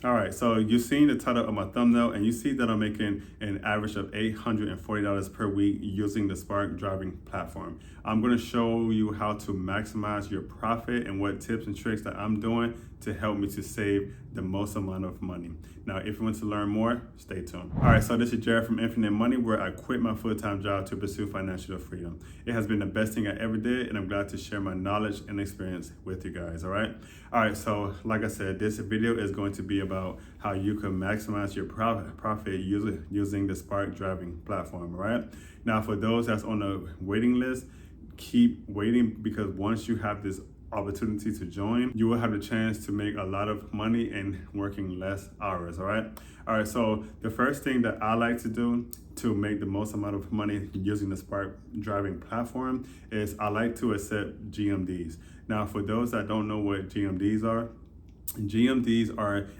All right, so you've seen the title of my thumbnail and you see that I'm making an average of $840 per week using the Spark driving platform. I'm gonna show you how to maximize your profit and what tips and tricks that I'm doing to help me to save the most amount of money. Now, if you want to learn more, stay tuned. All right, so this is Jared from Infinite Money, where I quit my full-time job to pursue financial freedom. It has been the best thing I ever did, and I'm glad to share my knowledge and experience with you guys, all right? All right, so like I said, this video is going to be about how you can maximize your profit using the Spark driving platform, all right? Now, for those that's on the waiting list, keep waiting, because once you have this opportunity to join, you will have the chance to make a lot of money and working less hours, all right? All right, so the first thing that I like to do to make the most amount of money using the Spark driving platform is I like to accept GMDs. Now, for those that don't know what GMDs are,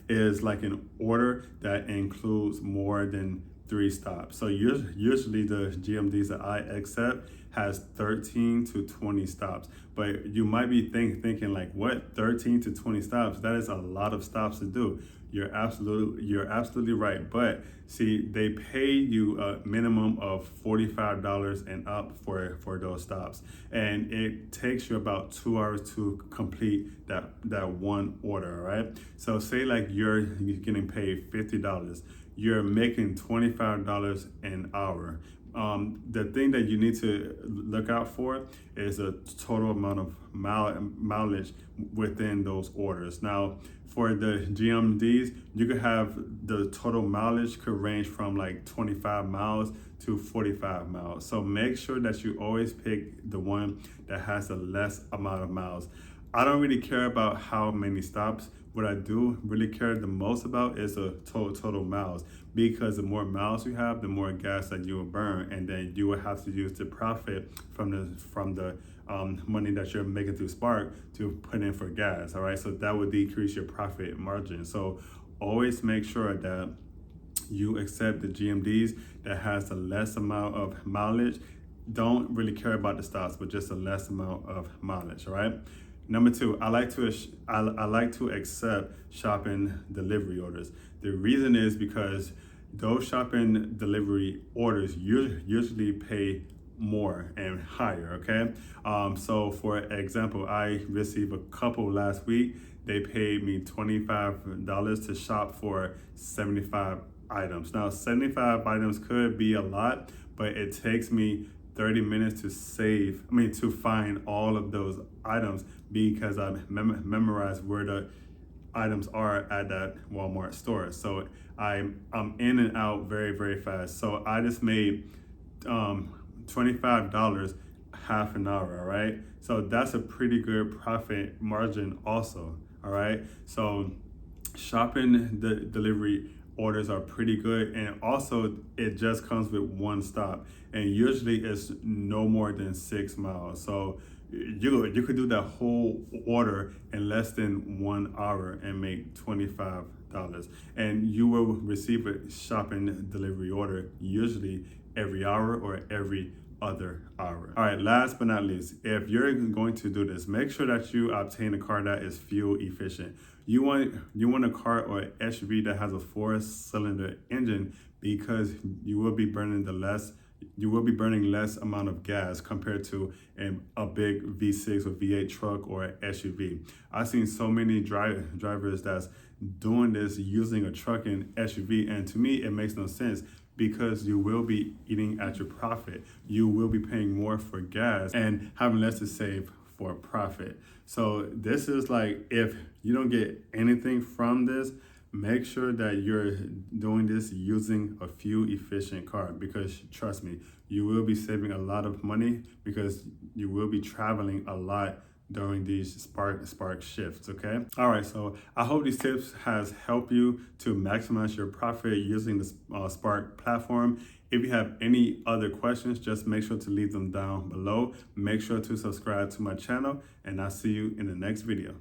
is like an order that includes more than 3 stops. So usually the GMDs that I accept has 13 to 20 stops. But you might be thinking like, what, 13 to 20 stops? That is a lot of stops to do. You're absolutely right. But see, they pay you a minimum of $45 and up for those stops. And it takes you about 2 hours to complete that one order, right? So say like you're getting paid $50. You're making $25 an hour. The thing that you need to look out for is a total amount of mileage within those orders. Now, for the GMDs, you could have the total mileage could range from like 25 miles to 45 miles. So make sure that you always pick the one that has the less amount of miles. I don't really care about how many stops. What I do really care the most about is the total miles, because the more miles you have, the more gas that you will burn, and then you will have to use the profit from the money that you're making through Spark to put in for gas. All right, so that would decrease your profit margin. So always make sure that you accept the GMDs that has the less amount of mileage. Don't really care about the stops, but just a less amount of mileage. All right. Number 2, I like to accept shopping delivery orders. The reason is because those shopping delivery orders usually pay more and higher, okay? So for example, I received a couple last week. They paid me $25 to shop for 75 items. Now, 75 items could be a lot, but it takes me 30 minutes to find all of those items, because I've memorized where the items are at that Walmart store. So I'm in and out very, very fast. So I just made $25 half an hour, all right? So that's a pretty good profit margin also, all right? So shopping the delivery orders are pretty good, and also it just comes with one stop, and usually it's no more than 6 miles. So you could do that whole order in less than 1 hour and make $25, and you will receive a shopping delivery order usually every hour or every other hour. All right, last but not least, if you're going to do this, make sure that you obtain a car that is fuel efficient. You want a car or an SUV that has a 4-cylinder engine, because you will be burning less amount of gas compared to a big V6 or V8 truck or an SUV. I've seen so many drivers that's doing this using a truck and SUV, and to me it makes no sense, because you will be eating at your profit. You will be paying more for gas and having less to save for profit. So this is like, if you don't get anything from this, make sure that you're doing this using a fuel efficient car, because trust me, you will be saving a lot of money, because you will be traveling a lot during these spark shifts, okay? All right, so I hope these tips has helped you to maximize your profit using the Spark platform. If you have any other questions, just make sure to leave them down below. Make sure to subscribe to my channel, and I'll see you in the next video.